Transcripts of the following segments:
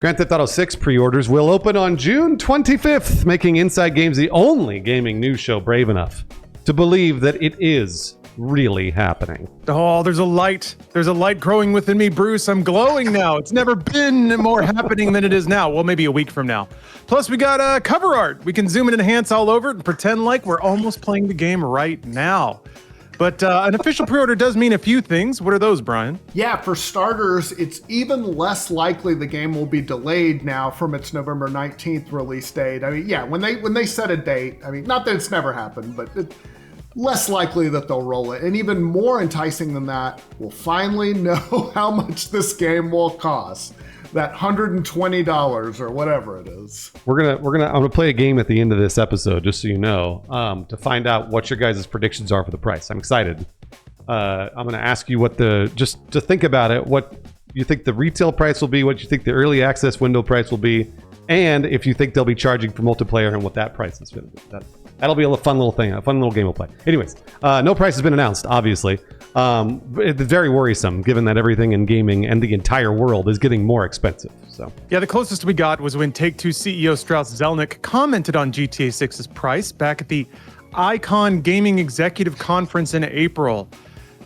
Grand Theft Auto 6 pre-orders will open on June 25th, making Inside Games the only gaming news show brave enough to believe that it is really happening. Oh, there's a light. There's a light growing within me, Bruce. I'm glowing now. It's never been more happening than it is now. Well, maybe a week from now. Plus, we got cover art. We can zoom and enhance all over it and pretend like we're almost playing the game right now. But an official pre-order does mean a few things. What are those, Brian? Yeah, for starters, it's even less likely the game will be delayed now from its November 19th release date. I mean, yeah, when they set a date, I mean, not that it's never happened, but less likely that they'll roll it. And even more enticing than that, we'll finally know how much this game will cost. That $120 or whatever it is. I'm gonna play a game at the end of this episode, just so you know, to find out what your guys' predictions are for the price. I'm excited. I'm gonna ask you just to think about it, what you think the retail price will be, what you think the early access window price will be, and if you think they'll be charging for multiplayer and what that price is gonna be. That'll be a fun little thing, a fun little game we'll play. Anyways, no price has been announced, obviously. It's very worrisome given that everything in gaming and the entire world is getting more expensive. So yeah, the closest we got was when Take-Two CEO Strauss Zelnick commented on GTA 6's price back at the Icon Gaming Executive Conference in April.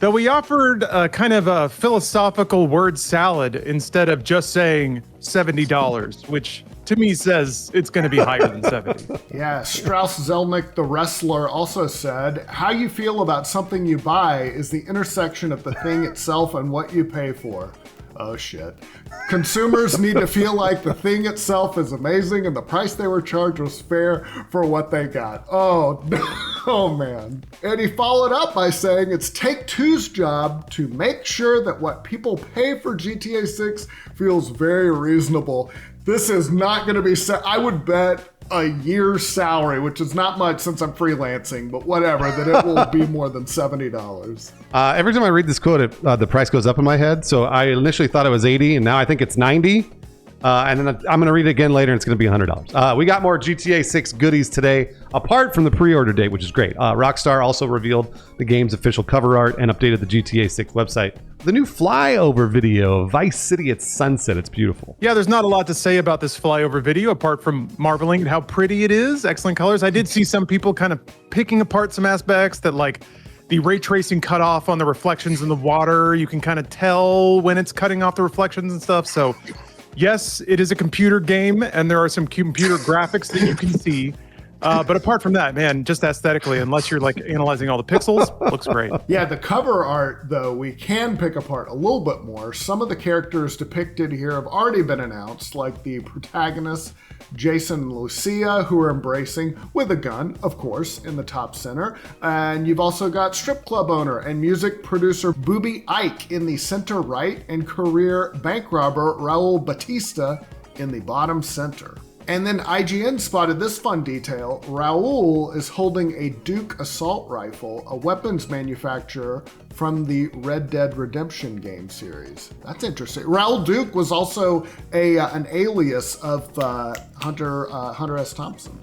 Though we offered a kind of a philosophical word salad instead of just saying $70, which to me says it's going to be higher than 70. Yeah, Strauss Zelnick, the wrestler, also said, how you feel about something you buy is the intersection of the thing itself and what you pay for. Oh shit. Consumers need to feel like the thing itself is amazing and the price they were charged was fair for what they got. Oh, oh man. And he followed up by saying it's Take-Two's job to make sure that what people pay for GTA 6 feels very reasonable. This is not going to be, I would bet a year's salary, which is not much since I'm freelancing, but whatever, that it will be more than $70. Every time I read this quote, the price goes up in my head. So I initially thought it was 80 and now I think it's 90. And then I'm going to read it again later and it's going to be $100. We got more GTA 6 goodies today, apart from the pre-order date, which is great. Rockstar also revealed the game's official cover art and updated the GTA 6 website. The new flyover video of Vice City at sunset. It's beautiful. Yeah, there's not a lot to say about this flyover video apart from marveling at how pretty it is. Excellent colors. I did see some people kind of picking apart some aspects that, like, the ray tracing cut off on the reflections in the water. You can kind of tell when it's cutting off the reflections and stuff. So yes, it is a computer game and there are some computer graphics that you can see. But apart from that, man, just aesthetically, unless you're like analyzing all the pixels, looks great. Yeah, the cover art, though, we can pick apart a little bit more. Some of the characters depicted here have already been announced, like the protagonist, Jason and Lucia, who are embracing, with a gun, of course, in the top center. And you've also got strip club owner and music producer Booby Ike in the center right, and career bank robber Raul Batista in the bottom center. And then IGN spotted this fun detail. Raul is holding a Duke assault rifle, a weapons manufacturer from the Red Dead Redemption game series. That's interesting. Raul Duke was also an alias of Hunter S. Thompson.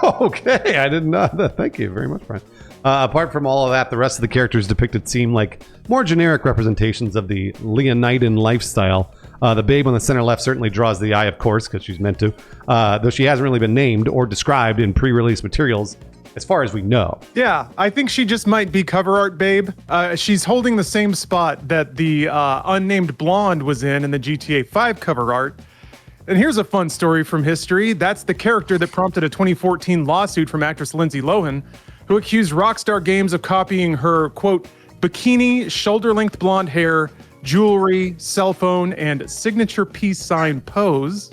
Okay, I didn't know that. Thank you very much, Brian. Apart from all of that, the rest of the characters depicted seem like more generic representations of the Leonidan lifestyle. The babe on the center left certainly draws the eye, of course, because she's meant to, though she hasn't really been named or described in pre-release materials, as far as we know. Yeah, I think she just might be cover art babe. She's holding the same spot that the unnamed blonde was in the GTA 5 cover art. And here's a fun story from history. That's the character that prompted a 2014 lawsuit from actress Lindsay Lohan, who accused Rockstar Games of copying her, quote, bikini, shoulder-length blonde hair, jewelry, cell phone, and signature peace sign pose.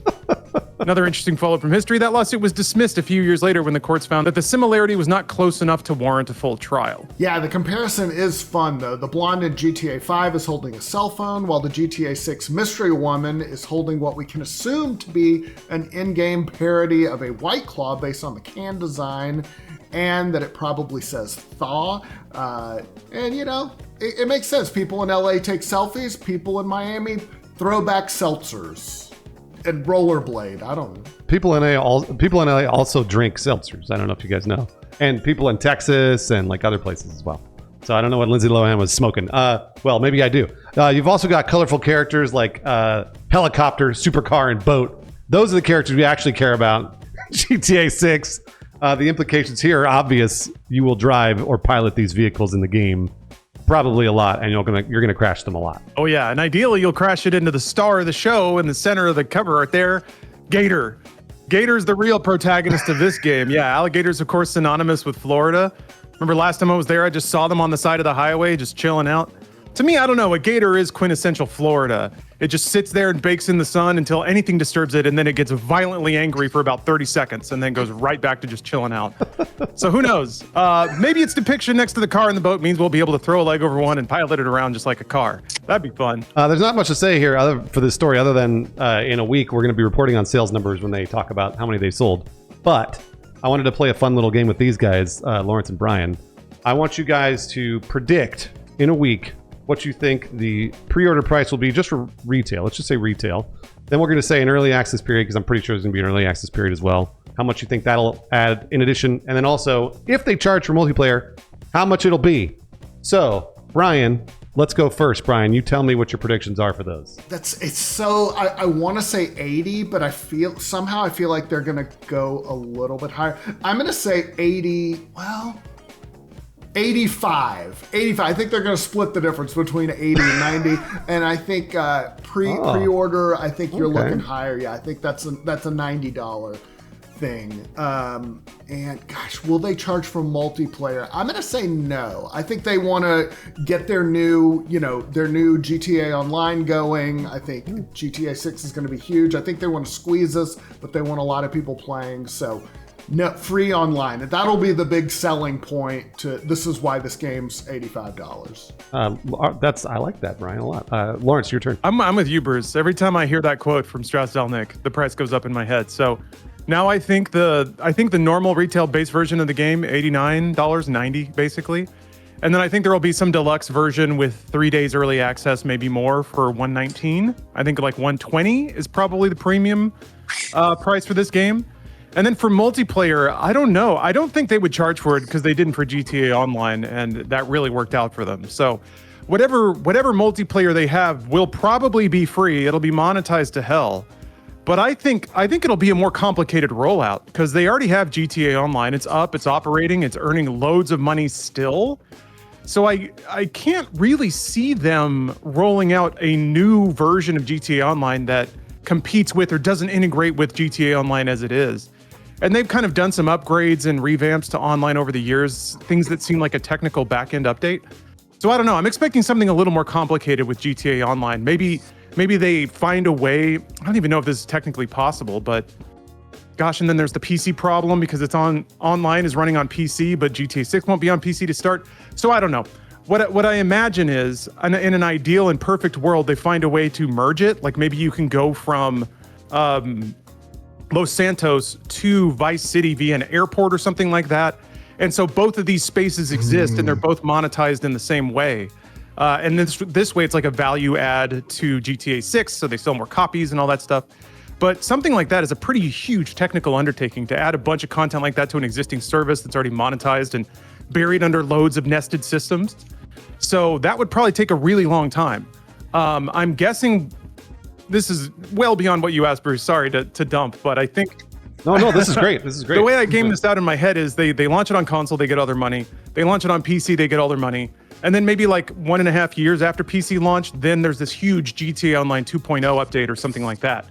Another interesting follow-up from history. That lawsuit was dismissed a few years later when the courts found that the similarity was not close enough to warrant a full trial. Yeah, the comparison is fun, though. The blonde in GTA 5 is holding a cell phone, while the GTA 6 mystery woman is holding what we can assume to be an in-game parody of a White Claw based on the can design, and that it probably says thaw. And, you know, it makes sense. People in LA take selfies. People in Miami throw back seltzers and rollerblade. I don't know. People in LA also drink seltzers. I don't know if you guys know. And people in Texas and like other places as well. So I don't know what Lindsay Lohan was smoking. Well, maybe I do. You've also got colorful characters like helicopter, supercar, and boat. Those are the characters we actually care about. GTA 6. The implications here are obvious. You will drive or pilot these vehicles in the game probably a lot, and you're gonna crash them a lot. Oh yeah, and ideally you'll crash it into the star of the show in the center of the cover art there, Gator. Gator's the real protagonist of this game. Yeah, alligators, of course, synonymous with Florida. Remember last time I was there, I just saw them on the side of the highway just chilling out. To me, I don't know, a gator is quintessential Florida. It just sits there and bakes in the sun until anything disturbs it, and then it gets violently angry for about 30 seconds and then goes right back to just chilling out. So who knows? Maybe its depiction next to the car and the boat means we'll be able to throw a leg over one and pilot it around just like a car. That'd be fun. There's not much to say here for this story other than in a week we're going to be reporting on sales numbers when they talk about how many they sold. But I wanted to play a fun little game with these guys, Lawrence and Brian. I want you guys to predict in a week what you think the pre-order price will be just for retail. Let's just say retail. Then we're going to say an early access period, because I'm pretty sure there's going to be an early access period as well. How much you think that'll add in addition. And then also, if they charge for multiplayer, how much it'll be. So, Brian, let's go first. Brian, you tell me what your predictions are for those. I want to say 80, but I feel like they're going to go a little bit higher. I'm going to say 80, 85. I think they're going to split the difference between 80 and 90. And I think pre-order, I think you're looking higher. Yeah, I think that's a $90 thing. And gosh, will they charge for multiplayer? I'm going to say no. I think they want to get their new GTA Online going. I think GTA 6 is going to be huge. I think they want to squeeze us, but they want a lot of people playing. So no, free online. That'll be the big selling point. This is why this game's $85. I like that, Brian, a lot. Lawrence, your turn. I'm with you, Bruce. Every time I hear that quote from Strauss Zelnick, the price goes up in my head. So now I think the normal retail base version of the game, $89.90 basically. And then I think there will be some deluxe version with 3 days early access, maybe more, for $119. I think like $120 is probably the premium price for this game. And then for multiplayer, I don't know. I don't think they would charge for it because they didn't for GTA Online, and that really worked out for them. So whatever multiplayer they have will probably be free. It'll be monetized to hell. But I think it'll be a more complicated rollout because they already have GTA Online. It's up, it's operating, it's earning loads of money still. So I can't really see them rolling out a new version of GTA Online that competes with or doesn't integrate with GTA Online as it is. And they've kind of done some upgrades and revamps to online over the years, things that seem like a technical back-end update. So I don't know. I'm expecting something a little more complicated with GTA Online. Maybe they find a way. I don't even know if this is technically possible, but gosh, and then there's the PC problem because it's online is running on PC, but GTA 6 won't be on PC to start. So I don't know. What I imagine is in an ideal and perfect world, they find a way to merge it. Like maybe you can go from Los Santos to Vice City via an airport or something like that. And so both of these spaces exist and they're both monetized in the same way. And this way it's like a value add to GTA 6, so they sell more copies and all that stuff. But something like that is a pretty huge technical undertaking to add a bunch of content like that to an existing service that's already monetized and buried under loads of nested systems. So that would probably take a really long time. I'm guessing this is well beyond what you asked, Bruce. Sorry to dump, but I think... No, this is great. This is great. The way I game this out in my head is they launch it on console, they get all their money. They launch it on PC, they get all their money. And then maybe like 1.5 years after PC launch, then there's this huge GTA Online 2.0 update or something like that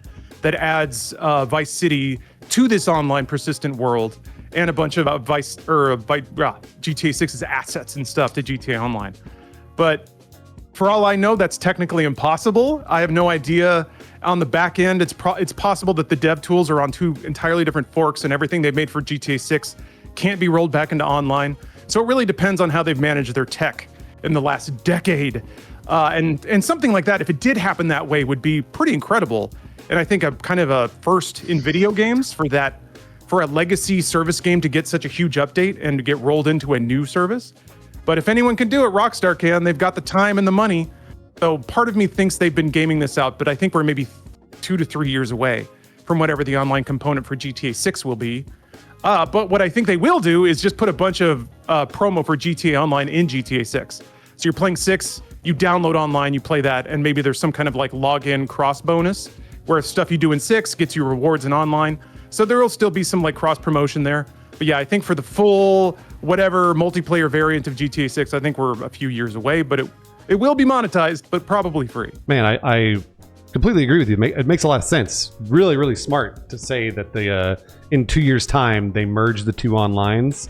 adds Vice City to this online persistent world and a bunch of GTA 6's assets and stuff to GTA Online. But for all I know, that's technically impossible. I have no idea. On the back end, it's possible that the dev tools are on two entirely different forks and everything they've made for GTA 6 can't be rolled back into online. So it really depends on how they've managed their tech in the last decade. And something like that, if it did happen that way, would be pretty incredible. And I think a kind of a first in video games for a legacy service game to get such a huge update and to get rolled into a new service. But if anyone can do it, Rockstar can. They've got the time and the money. So part of me thinks they've been gaming this out, but I think we're maybe 2 to 3 years away from whatever the online component for GTA 6 will be. But what I think they will do is just put a bunch of promo for GTA Online in GTA 6. So you're playing 6, you download online, you play that, and maybe there's some kind of like login cross bonus where stuff you do in 6 gets you rewards in online. So there will still be some like cross promotion there. But yeah, I think for the full whatever multiplayer variant of GTA 6, I think we're a few years away, but it will be monetized, but probably free. Man, I completely agree with you. It makes a lot of sense. Really, really smart to say that they in 2 years' time they merge the two onlines.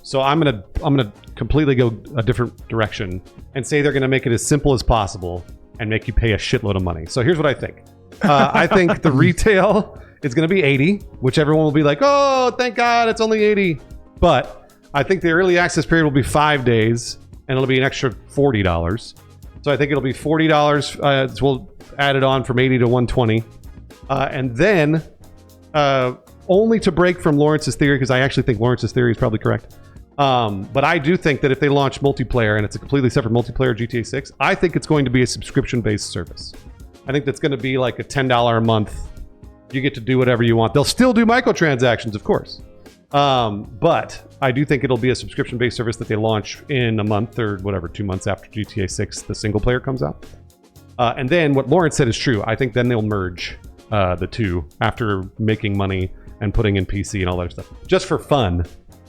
So I'm gonna completely go a different direction and say they're gonna make it as simple as possible and make you pay a shitload of money. So here's what I think. I think the retail is gonna be 80, which everyone will be like, oh, thank God it's only 80. But I think the early access period will be 5 days and it'll be an extra $40. So I think it'll be $40. We'll add it on from 80 to 120. And then only to break from Lawrence's theory, because I actually think Lawrence's theory is probably correct. But I do think that if they launch multiplayer and it's a completely separate multiplayer GTA 6, I think it's going to be a subscription-based service. I think that's going to be like a $10 a month. You get to do whatever you want. They'll still do microtransactions, of course. But I do think it'll be a subscription-based service that they launch in a month or whatever, 2 months after GTA 6, the single player comes out. And then what Lawrence said is true. I think then they'll merge the two after making money and putting in PC and all that stuff. Just for fun.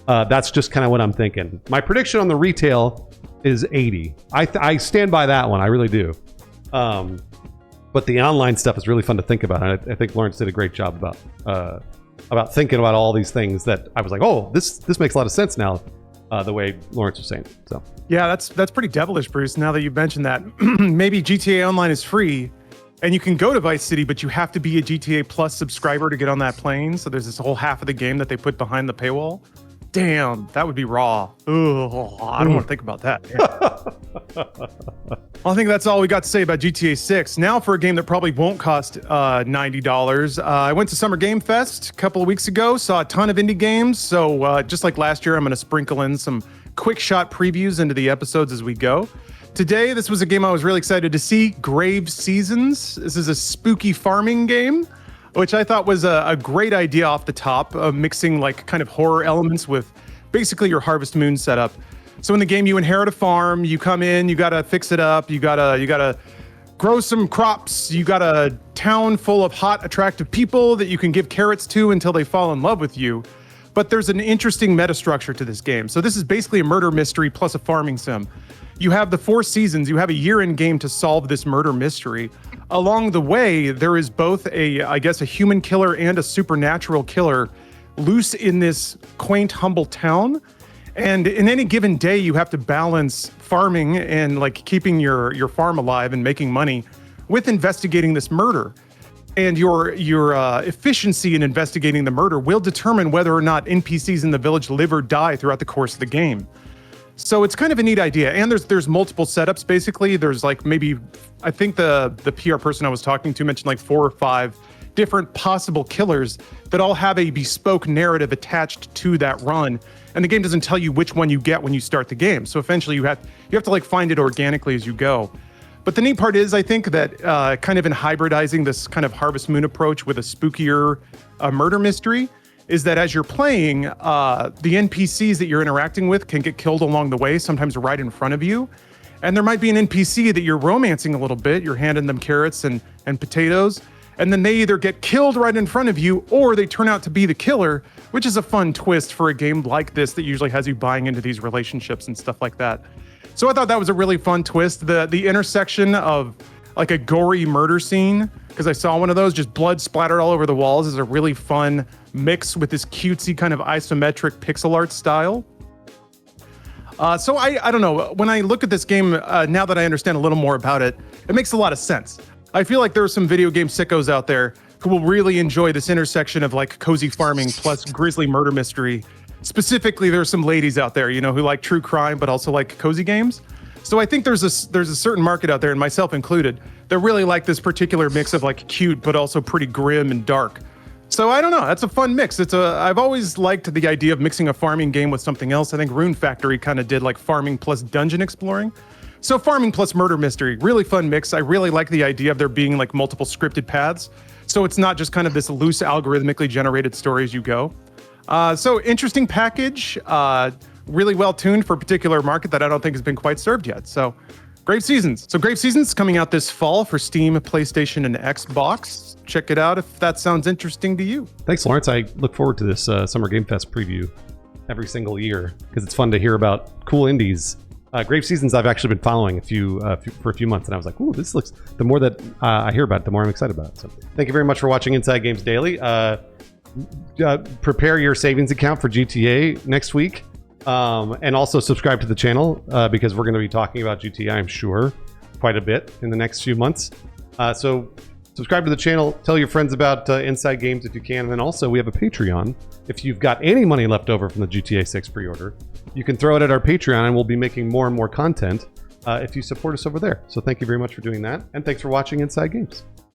That's just kind of what I'm thinking. My prediction on the retail is 80. I stand by that one. I really do. But the online stuff is really fun to think about. And I think Lawrence did a great job about thinking about all these things that I was like, oh, this makes a lot of sense now, the way Lawrence was saying. So yeah, that's pretty devilish, Bruce. Now that you've mentioned that, maybe GTA Online is free, and you can go to Vice City, but you have to be a GTA Plus subscriber to get on that plane. So there's this whole half of the game that they put behind the paywall. Damn, that would be raw. Ugh, I don't want to think about that. Well, I think that's all we got to say about GTA 6. Now for a game that probably won't cost $90. I went to Summer Game Fest a couple of weeks ago, saw a ton of indie games. So just like last year, I'm going to sprinkle in some quick shot previews into the episodes as we go. Today, this was a game I was really excited to see, Grave Seasons. This is a spooky farming game, which I thought was a great idea off the top, mixing like kind of horror elements with basically your Harvest Moon setup. So in the game, you inherit a farm, you come in, you gotta fix it up, you gotta grow some crops, you got a town full of hot, attractive people that you can give carrots to until they fall in love with you. But there's an interesting meta structure to this game. So this is basically a murder mystery plus a farming sim. You have the 4 seasons, you have a year in game to solve this murder mystery. Along the way, there is both a human killer and a supernatural killer loose in this quaint, humble town. And in any given day, you have to balance farming and like keeping your farm alive and making money with investigating this murder. And your efficiency in investigating the murder will determine whether or not NPCs in the village live or die throughout the course of the game. So it's kind of a neat idea. And there's multiple setups, basically. There's like maybe, I think the PR person I was talking to mentioned like 4 or 5 different possible killers that all have a bespoke narrative attached to that run. And the game doesn't tell you which one you get when you start the game. So eventually you have to like find it organically as you go. But the neat part is, I think that kind of in hybridizing this kind of Harvest Moon approach with a spookier murder mystery, is that as you're playing, the NPCs that you're interacting with can get killed along the way, sometimes right in front of you. And there might be an NPC that you're romancing a little bit, you're handing them carrots and potatoes, and then they either get killed right in front of you or they turn out to be the killer, which is a fun twist for a game like this that usually has you buying into these relationships and stuff like that. So I thought that was a really fun twist. The intersection of like a gory murder scene, because I saw one of those, just blood splattered all over the walls, is a really fun mix with this cutesy kind of isometric pixel art style. So I don't know, when I look at this game, now that I understand a little more about it, it makes a lot of sense. I feel like there are some video game sickos out there who will really enjoy this intersection of like cozy farming plus grisly murder mystery. Specifically, there are some ladies out there, you know, who like true crime, but also like cozy games. So I think there's a certain market out there, and myself included, that really like this particular mix of like cute, but also pretty grim and dark. So I don't know, that's a fun mix. I've always liked the idea of mixing a farming game with something else. I think Rune Factory kind of did like farming plus dungeon exploring. So farming plus murder mystery, really fun mix. I really like the idea of there being like multiple scripted paths. So it's not just kind of this loose algorithmically generated story as you go. So interesting package, really well tuned for a particular market that I don't think has been quite served yet. So Grave Seasons. So Grave Seasons coming out this fall for Steam, PlayStation, and Xbox. Check it out if that sounds interesting to you. Thanks, Lawrence. I look forward to this Summer Game Fest preview every single year because it's fun to hear about cool indies. Grave Seasons I've actually been following for a few months, and I was like, ooh, this looks, the more that I hear about it, the more I'm excited about it. So thank you very much for watching Inside Games Daily. Prepare your savings account for GTA next week, and also subscribe to the channel because we're going to be talking about GTA, I'm sure, quite a bit in the next few months. So subscribe to the channel, tell your friends about Inside Games if you can, and then also we have a Patreon. If you've got any money left over from the GTA 6 pre-order, you can throw it at our Patreon, and we'll be making more and more content if you support us over there. So thank you very much for doing that, and thanks for watching Inside Games.